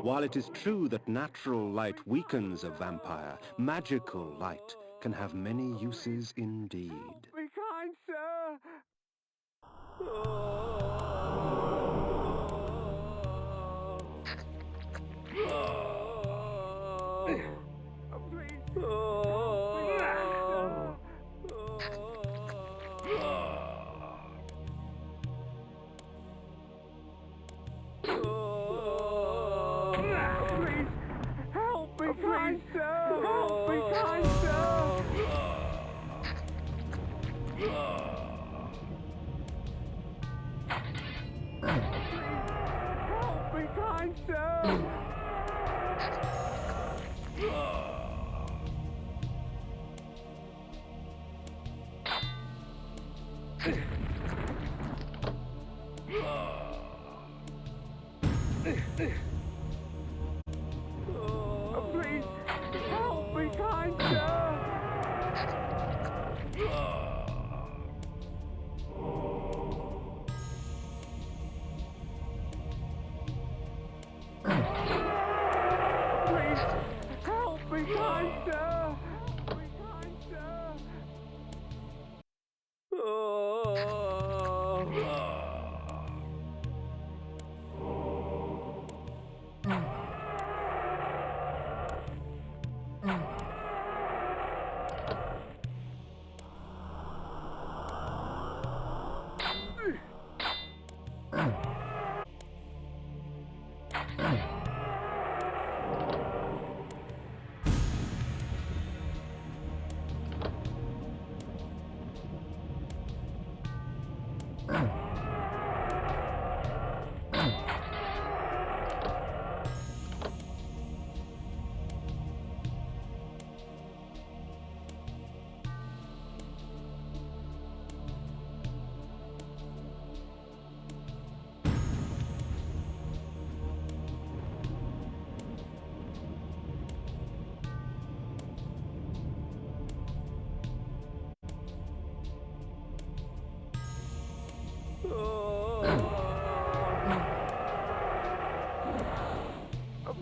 While it is true that natural light weakens a vampire, magical light can have many uses indeed. Be kind, sir!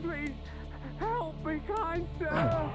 Please, help me, kind sir!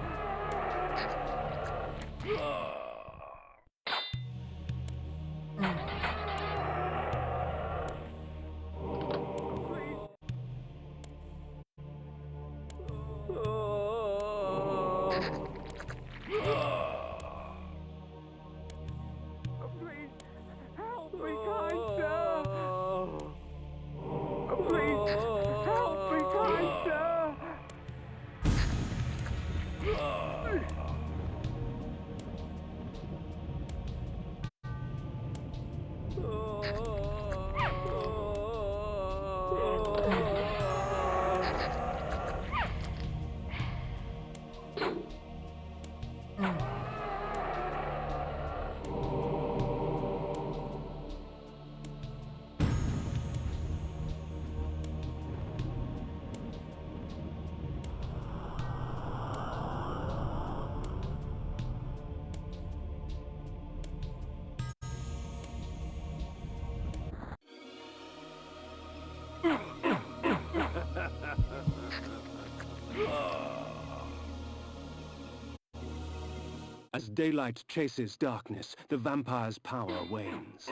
As daylight chases darkness, the vampire's power wanes.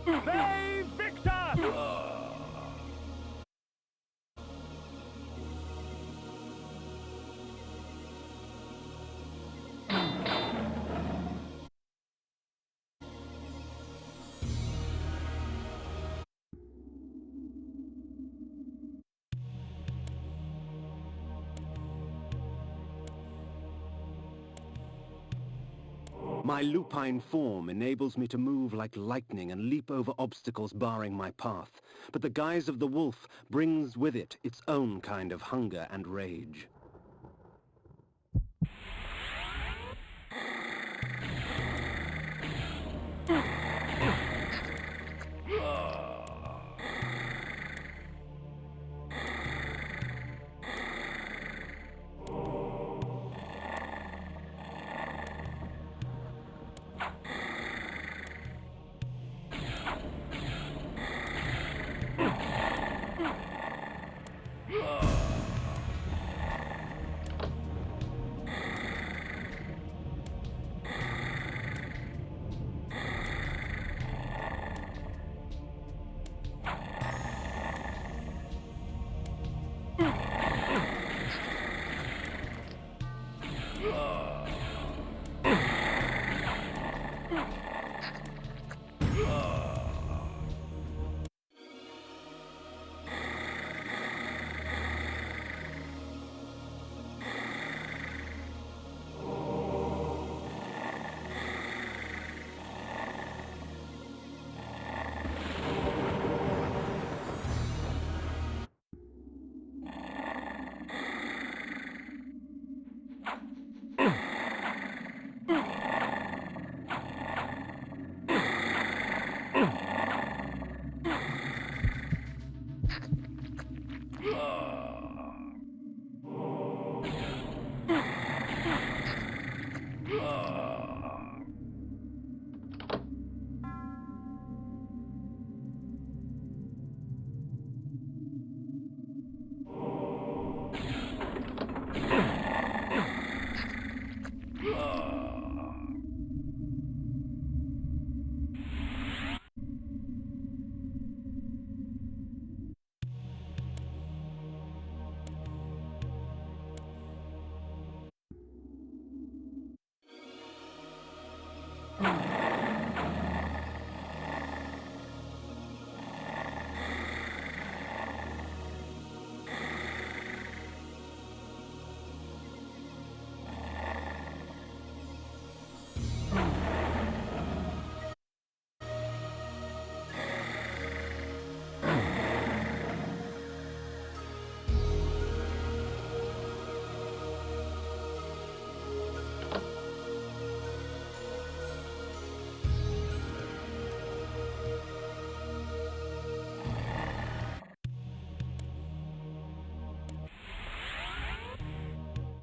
Save Victor! My lupine form enables me to move like lightning and leap over obstacles barring my path, but the guise of the wolf brings with it its own kind of hunger and rage.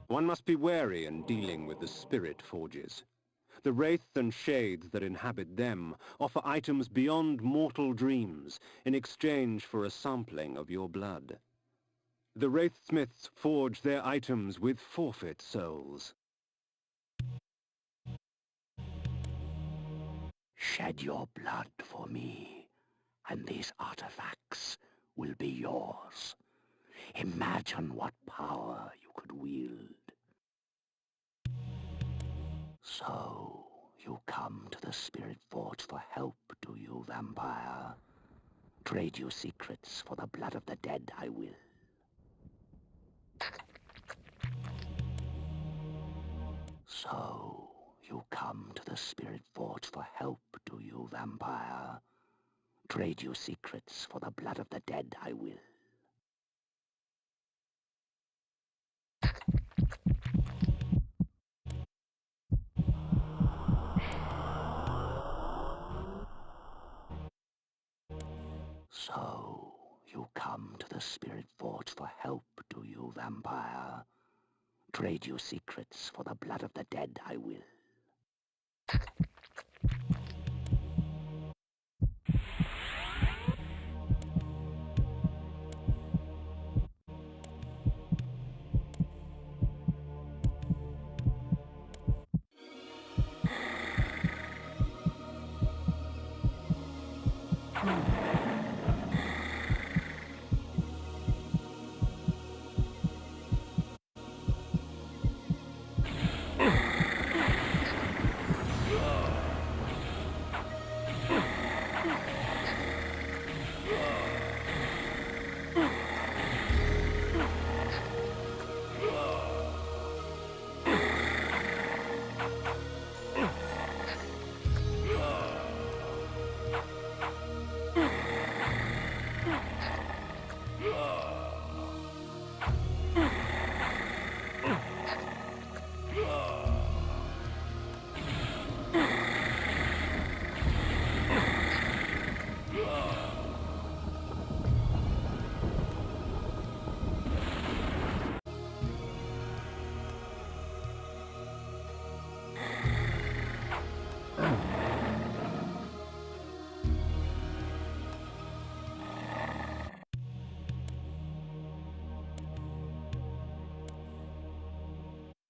One must be wary in dealing with the spirit forges. The wraiths and shades that inhabit them offer items beyond mortal dreams in exchange for a sampling of your blood. The wraithsmiths forge their items with forfeit souls. Shed your blood for me, and these artifacts will be yours. Imagine what power you could wield. So, you come to the Spirit Forge for help, do you, vampire? Trade you secrets for the blood of the dead, I will. So, you come to the Spirit Forge for help, do you, vampire? Trade you secrets for the blood of the dead, I will. So, you come to the Spirit Forge for help, do you, vampire? Trade you secrets for the blood of the dead, I will.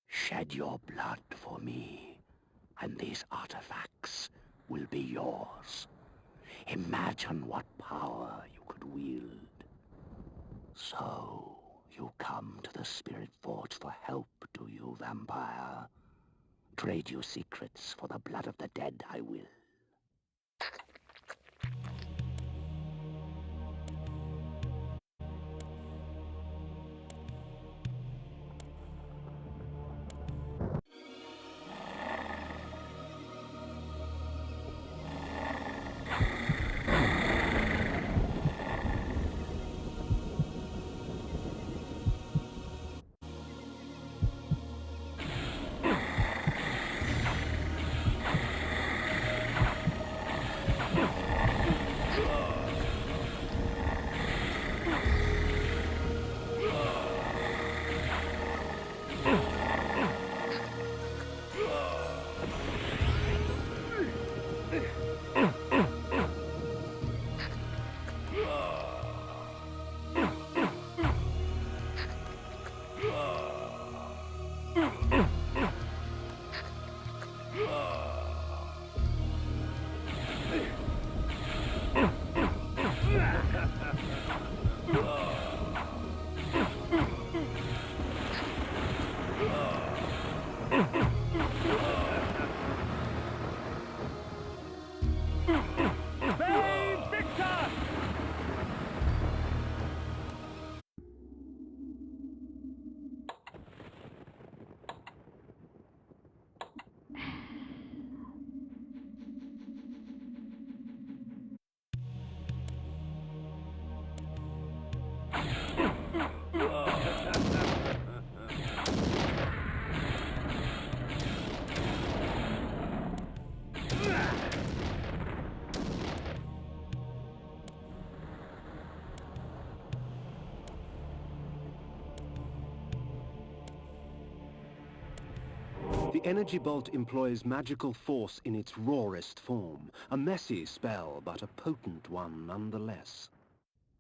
Shed your blood for me, and these artifacts will be yours. Imagine what power you could wield. So, you come to the Spirit Forge for help, do you, vampire? Trade you secrets for the blood of the dead, I will. The energy bolt employs magical force in its rawest form. A messy spell, but a potent one nonetheless.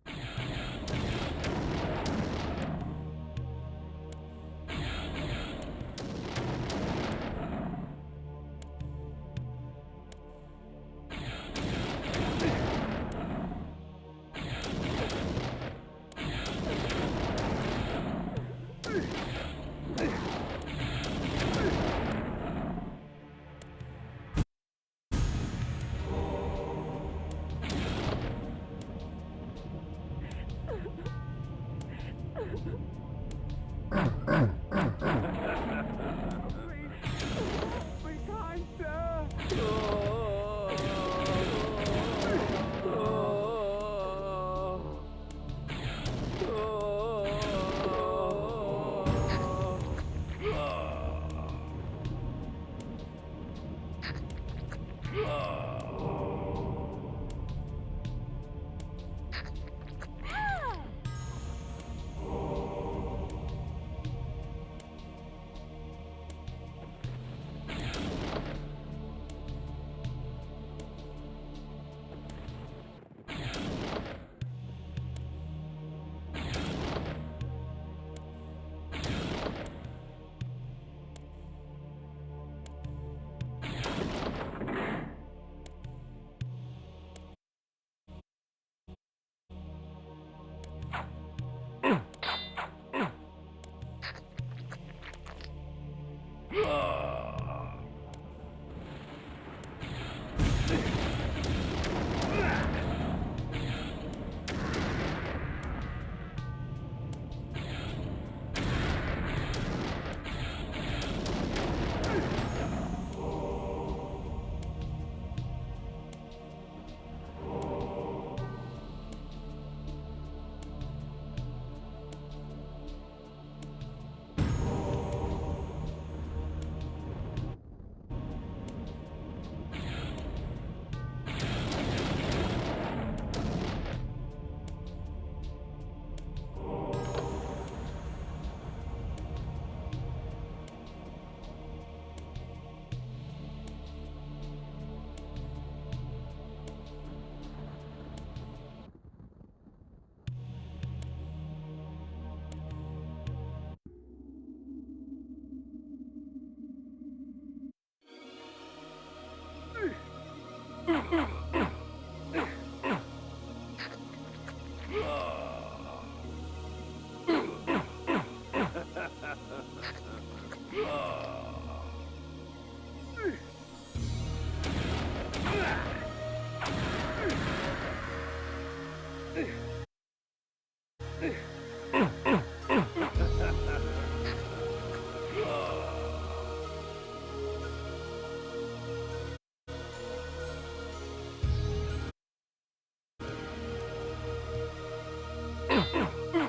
Be kind, sir.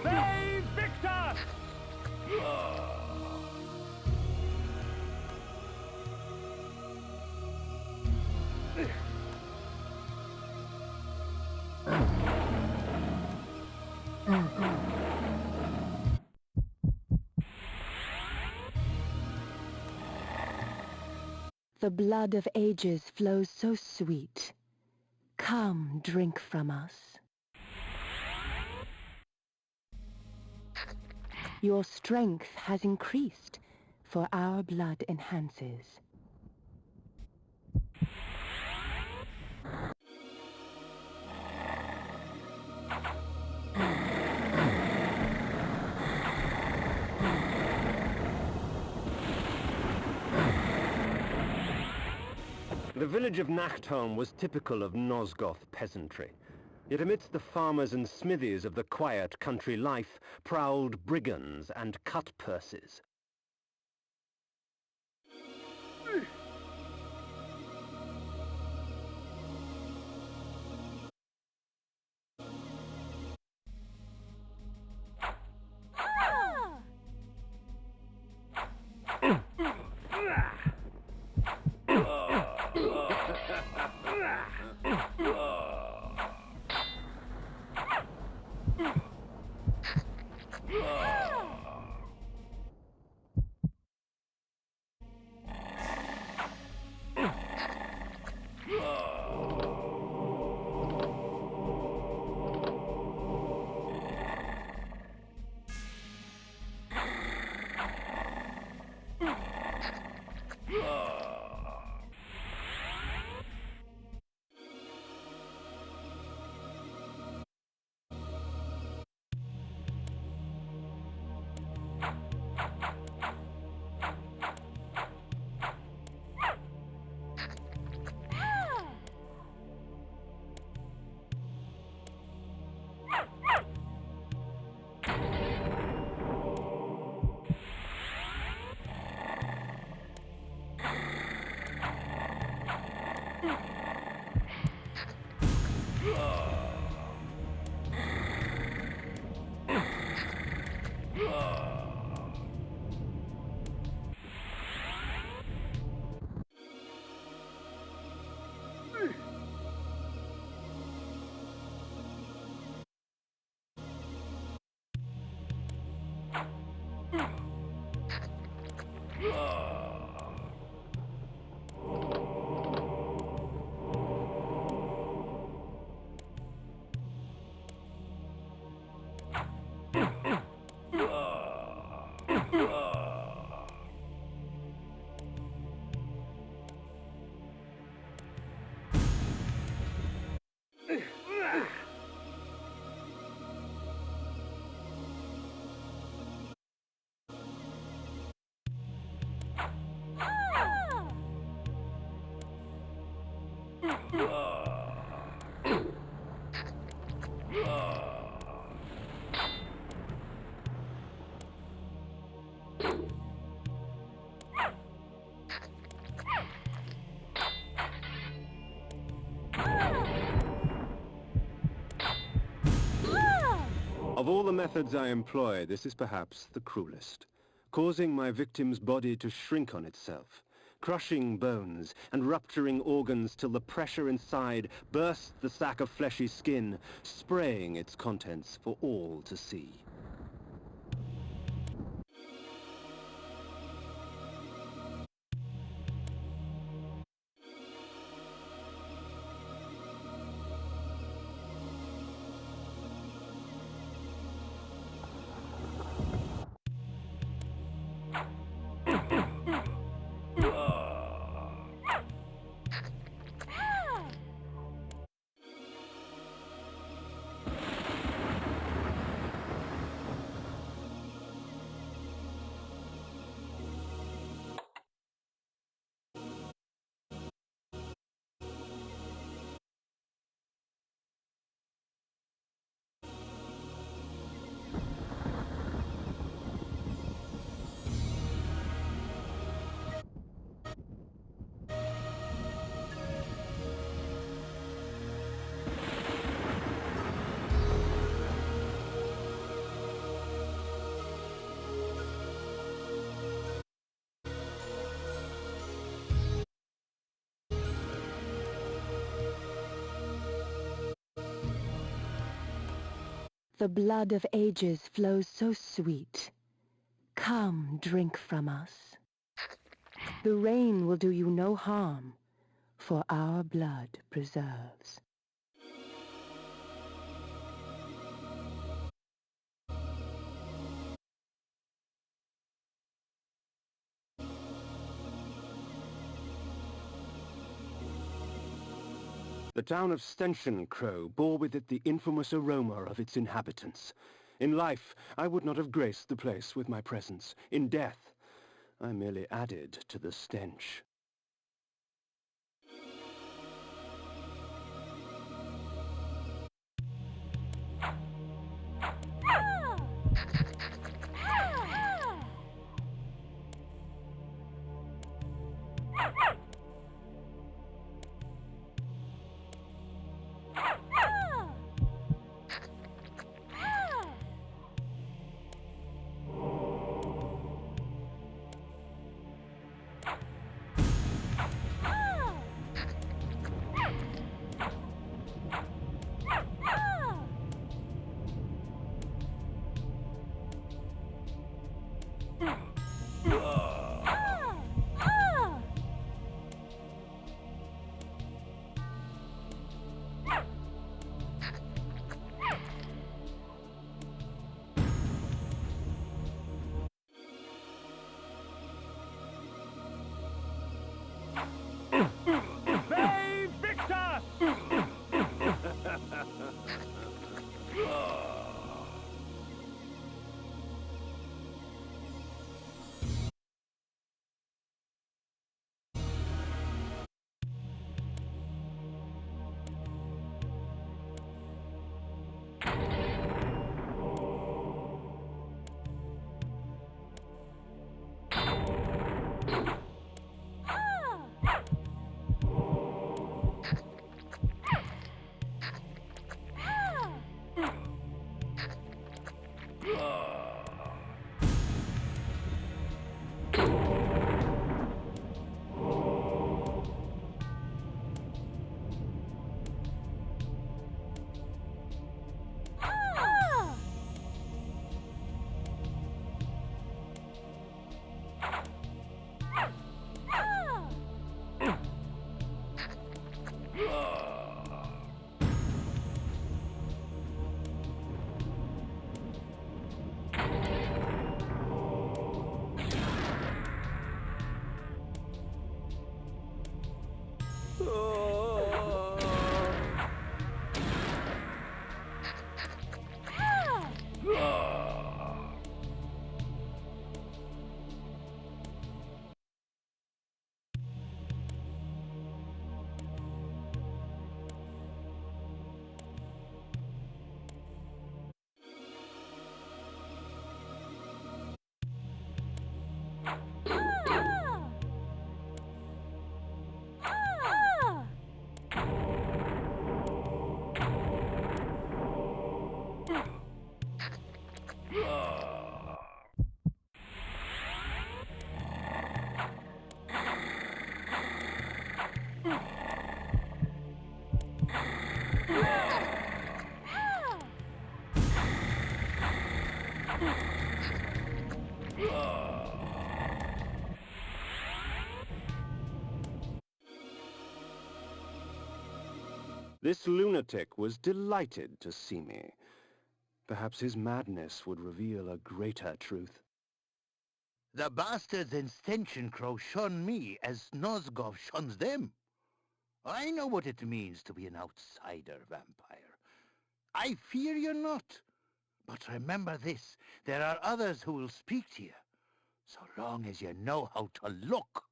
Save Victor! The blood of ages flows so sweet. Come, drink from us. Your strength has increased, for our blood enhances. The village of Nachtholm was typical of Nosgoth peasantry. Yet amidst the farmers and smithies of the quiet country life prowled brigands and cut-purses. Of all the methods I employ, this is perhaps the cruelest, causing my victim's body to shrink on itself, crushing bones and rupturing organs till the pressure inside bursts the sack of fleshy skin, spraying its contents for all to see. The blood of ages flows so sweet. Come, drink from us. The rain will do you no harm, for our blood preserves. The town of Stention bore with it the infamous aroma of its inhabitants. In life, I would not have graced the place with my presence. In death, I merely added to the stench. This lunatic was delighted to see me. Perhaps his madness would reveal a greater truth. The bastards in Stenchen Crow shun me as Nosgov shuns them. I know what it means to be an outsider vampire. I fear you not. But remember this, there are others who will speak to you, so long as you know how to look.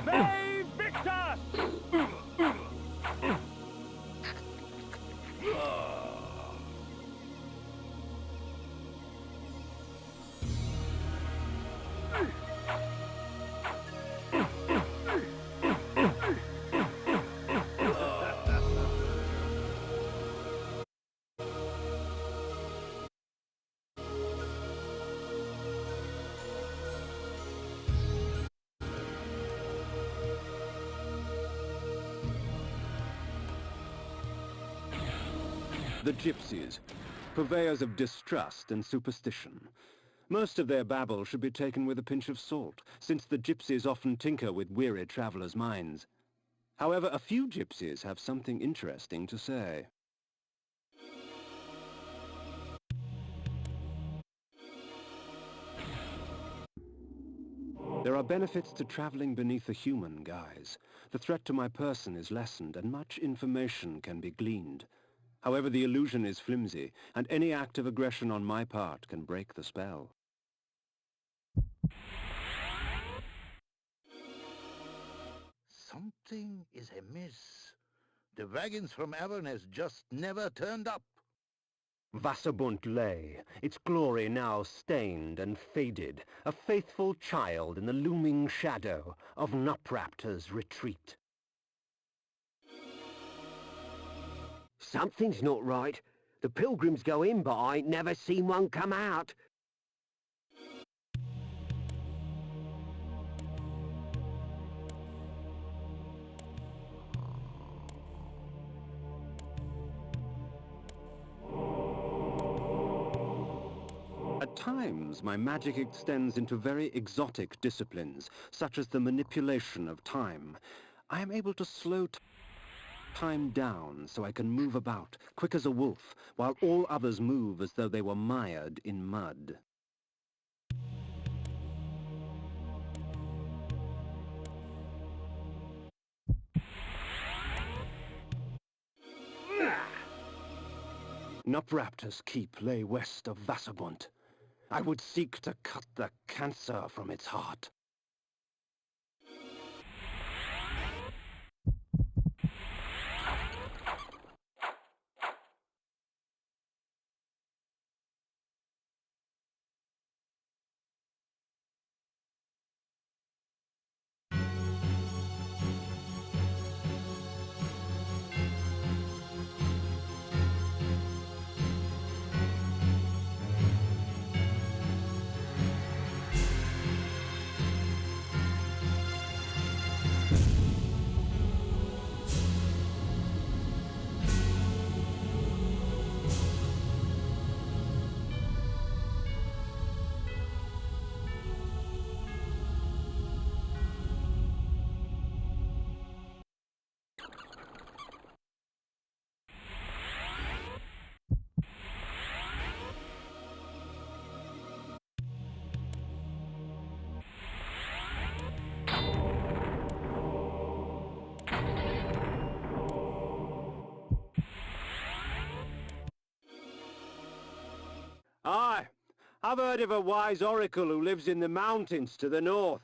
May Victor! The gypsies, purveyors of distrust and superstition. Most of their babble should be taken with a pinch of salt, since the gypsies often tinker with weary travelers' minds. However, a few gypsies have something interesting to say. There are benefits to traveling beneath a human guise. The threat to my person is lessened, and much information can be gleaned. However, the illusion is flimsy, and any act of aggression on my part can break the spell. Something is amiss. The wagons from Avernus just never turned up. Wasserbunt lay, its glory now stained and faded, a faithful child in the looming shadow of Nupraptor's retreat. Something's not right. The pilgrims go in, but I ain't never seen one come out. At times, my magic extends into very exotic disciplines, such as the manipulation of time. I am able to slow time down so I can move about, quick as a wolf, while all others move as though they were mired in mud. Nupraptor's keep lay west of Wasserbunt. I would seek to cut the cancer from its heart. I've heard of a wise oracle who lives in the mountains to the north.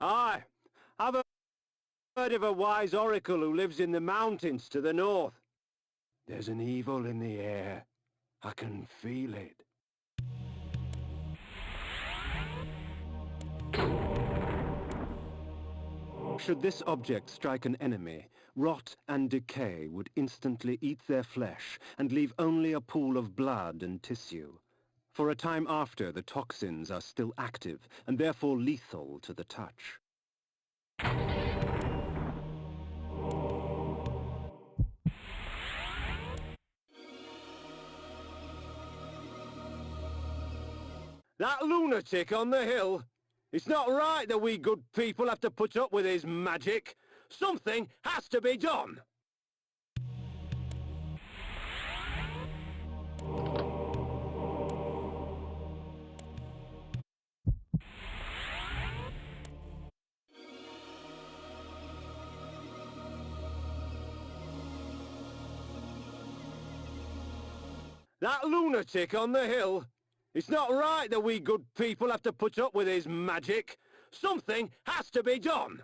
Aye, I've heard of a wise oracle who lives in the mountains to the north. There's an evil in the air. I can feel it. Should this object strike an enemy, rot and decay would instantly eat their flesh and leave only a pool of blood and tissue. For a time after, the toxins are still active and therefore lethal to the touch. That lunatic on the hill! It's not right that we good people have to put up with his magic. Something has to be done! That lunatic on the hill! It's not right that we good people have to put up with his magic. Something has to be done!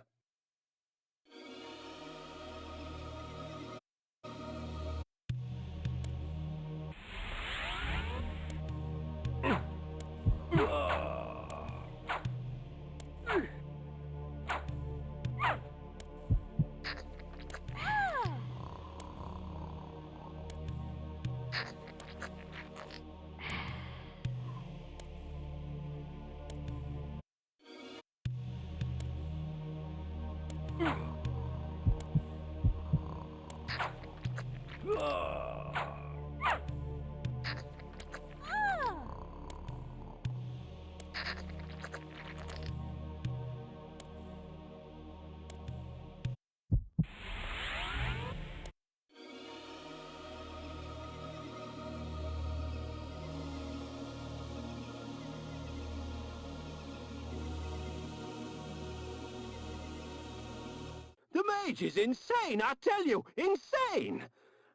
The mage is insane, I tell you! Insane!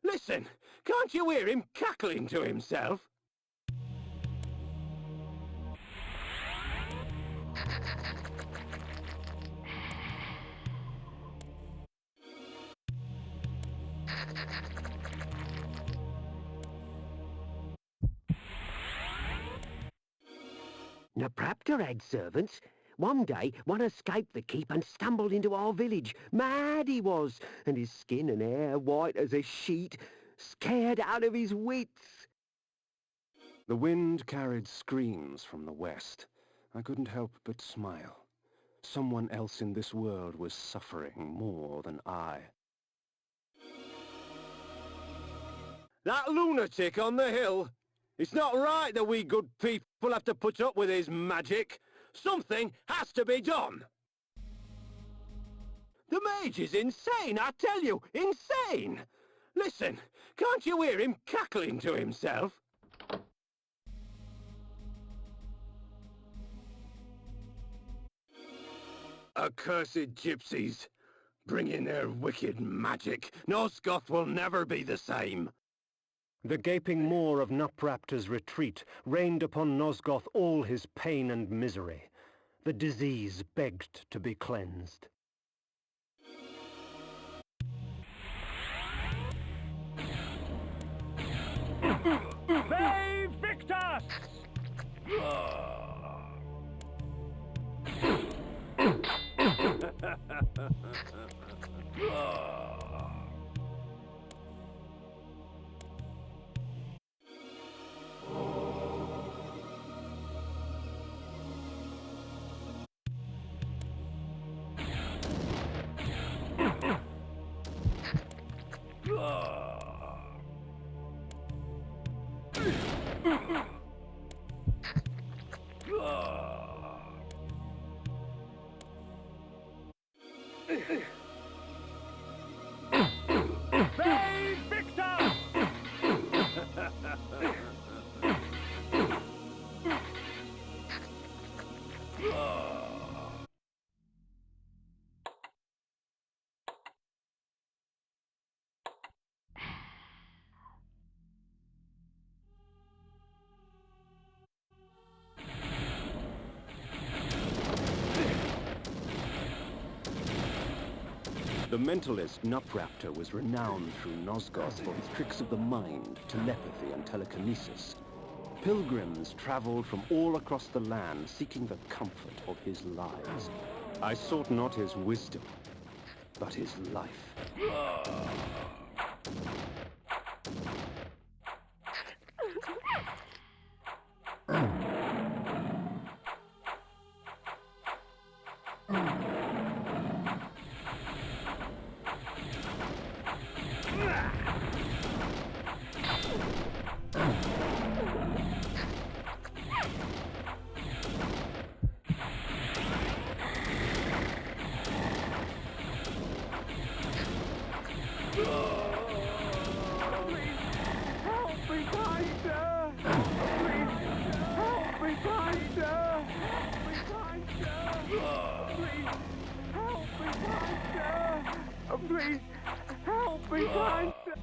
Listen, can't you hear him cackling to himself? The Praptor had servants. One day, one escaped the keep and stumbled into our village. Mad he was, and his skin and hair white as a sheet, scared out of his wits. The wind carried screams from the west. I couldn't help but smile. Someone else in this world was suffering more than I. That lunatic on the hill! It's not right that we good people have to put up with his magic. Something has to be done! The mage is insane, I tell you! Insane! Listen, can't you hear him cackling to himself? Accursed gypsies! Bring in their wicked magic. Nosgoth will never be the same. The gaping maw of Nupraptor's retreat rained upon Nosgoth all his pain and misery. The disease begged to be cleansed. They Victus! They Victus! The mentalist Nupraptor was renowned through Nosgoth for his tricks of the mind, telepathy, and telekinesis. Pilgrims traveled from all across the land seeking the comfort of his lies. I sought not his wisdom, but his life. Please, help me, kind sir!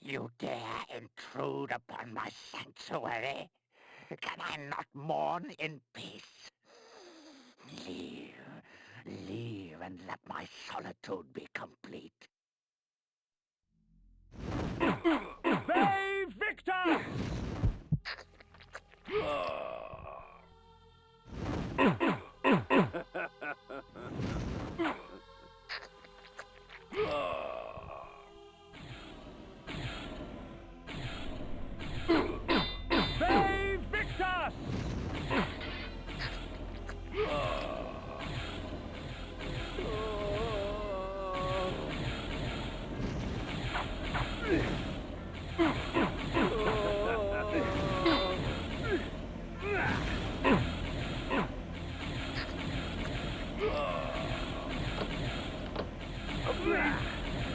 You dare intrude upon my sanctuary? Can I not mourn in peace? Leave, leave and let my solitude be complete. Save Victor! Save Victor!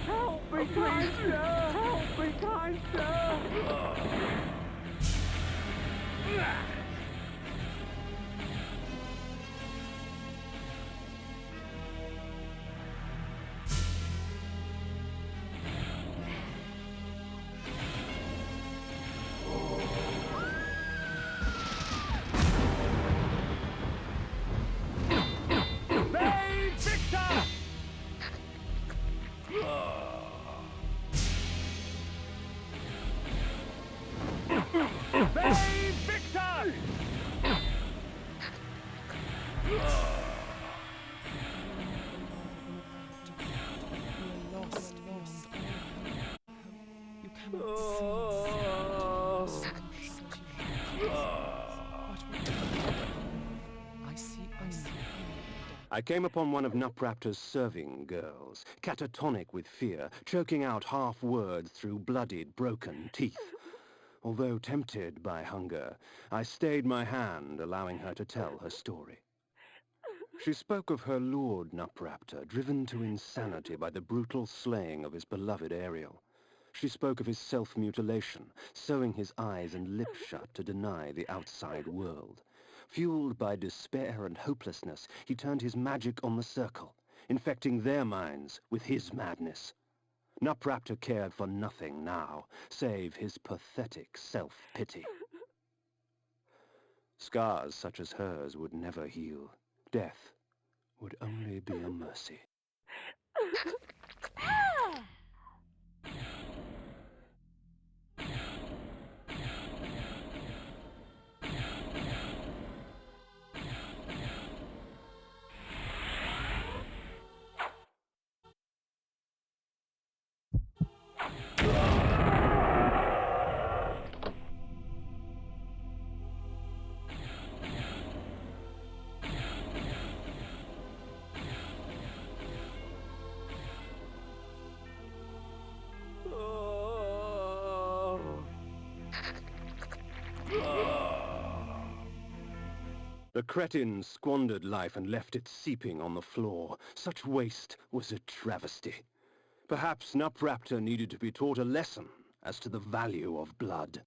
Help me, kind sir! Help me, kind sir! Save Victor! Save Victor! I came upon one of Nupraptor's serving girls, catatonic with fear, choking out half words through bloodied, broken teeth. Although tempted by hunger, I stayed my hand, allowing her to tell her story. She spoke of her lord Nupraptor, driven to insanity by the brutal slaying of his beloved Ariel. She spoke of his self-mutilation, sewing his eyes and lips shut to deny the outside world. Fueled by despair and hopelessness, he turned his magic on the circle, infecting their minds with his madness. Nupraptor cared for nothing now, save his pathetic self-pity. Scars such as hers would never heal. Death would only be a mercy. The cretin squandered life and left it seeping on the floor. Such waste was a travesty. Perhaps Nupraptor needed to be taught a lesson as to the value of blood.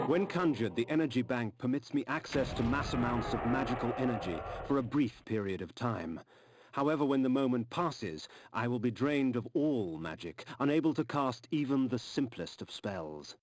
When conjured, the energy bank permits me access to mass amounts of magical energy for a brief period of time. However, when the moment passes, I will be drained of all magic, unable to cast even the simplest of spells.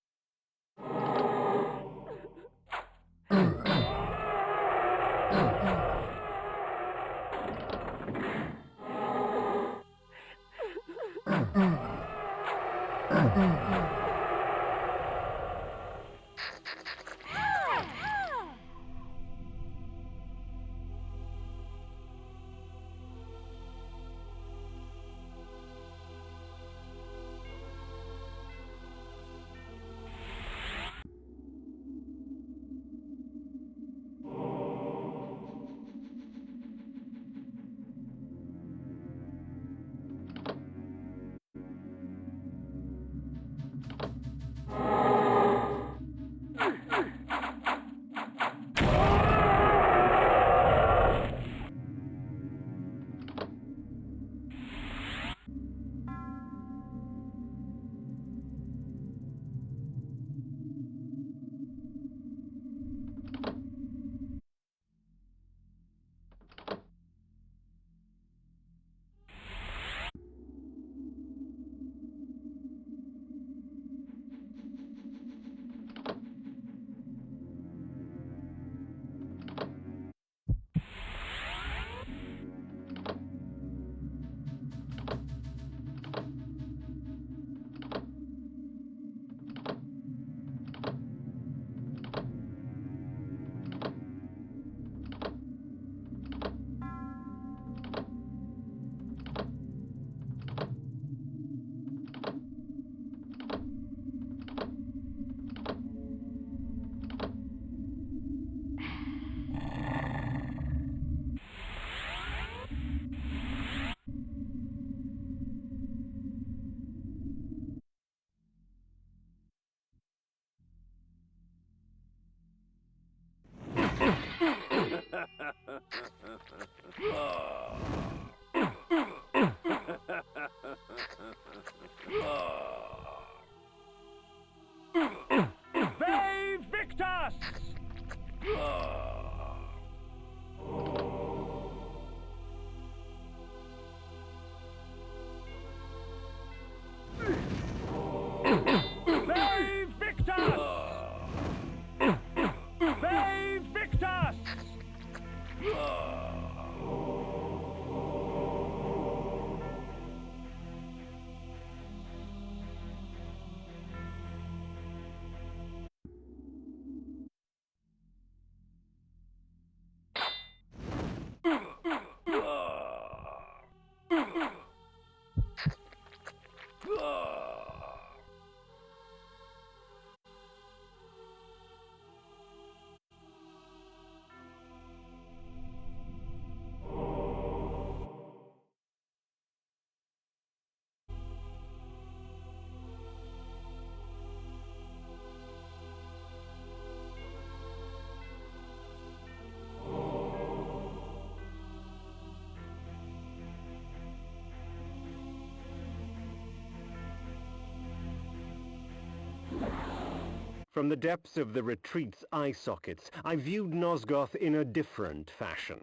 From the depths of the retreat's eye sockets, I viewed Nosgoth in a different fashion.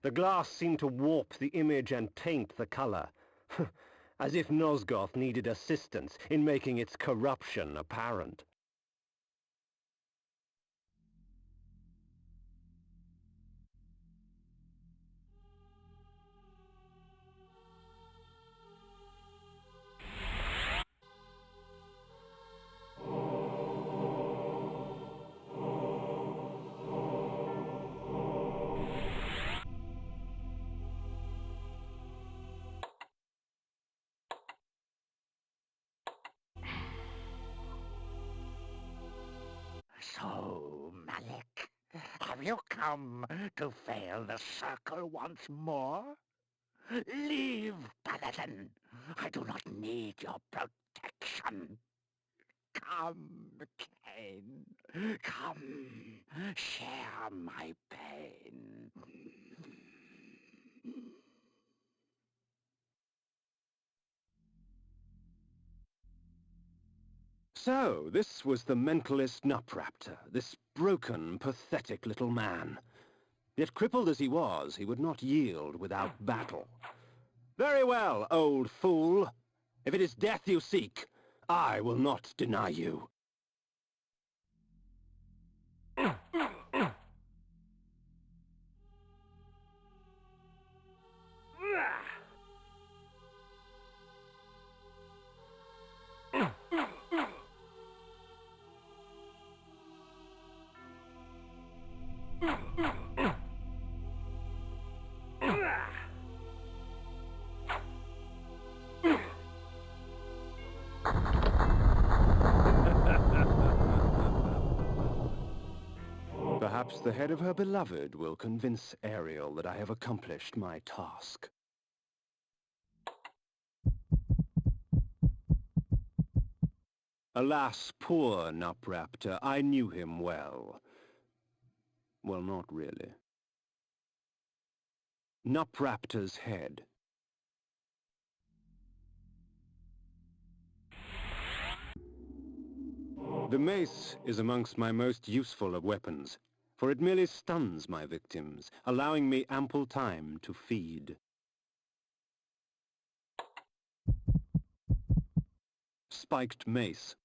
The glass seemed to warp the image and taint the color, as if Nosgoth needed assistance in making its corruption apparent. So, Malik, have you come to fail the circle once more? Leave, Paladin. I do not need your protection. Come, Kain. Come, share my pain. So, this was the mentalist Nupraptor, this broken, pathetic little man. Yet crippled as he was, he would not yield without battle. Very well, old fool. If it is death you seek, I will not deny you. Perhaps the head of her beloved will convince Ariel that I have accomplished my task. Alas, poor Nupraptor, I knew him well. Well, not really. Nupraptor's head. The mace is amongst my most useful of weapons, for it merely stuns my victims, allowing me ample time to feed. Spiked mace.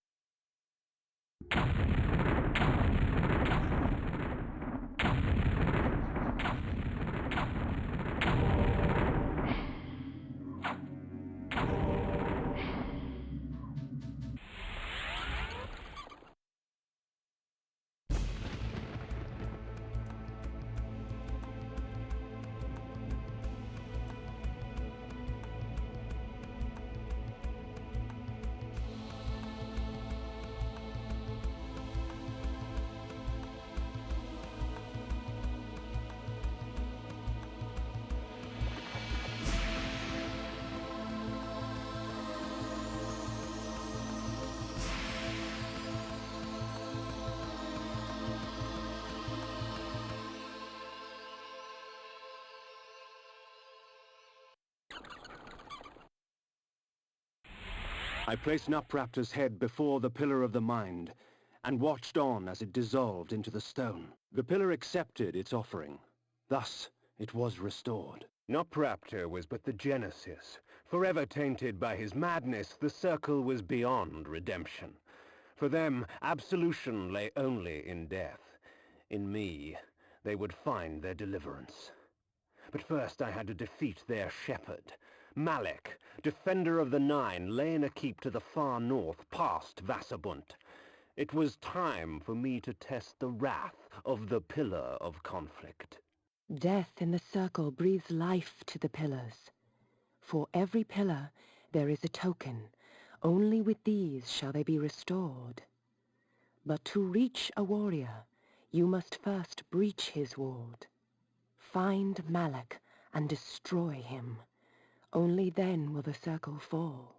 I placed Nupraptor's head before the Pillar of the Mind, and watched on as it dissolved into the stone. The pillar accepted its offering. Thus, it was restored. Nupraptor was but the genesis. Forever tainted by his madness, the circle was beyond redemption. For them, absolution lay only in death. In me, they would find their deliverance. But first I had to defeat their shepherd. Malek, defender of the Nine, lay in a keep to the far north, past Vassabunt. It was time for me to test the wrath of the Pillar of Conflict. Death in the circle breathes life to the pillars. For every pillar there is a token. Only with these shall they be restored. But to reach a warrior, you must first breach his ward. Find Malak and destroy him. Only then will the circle fall.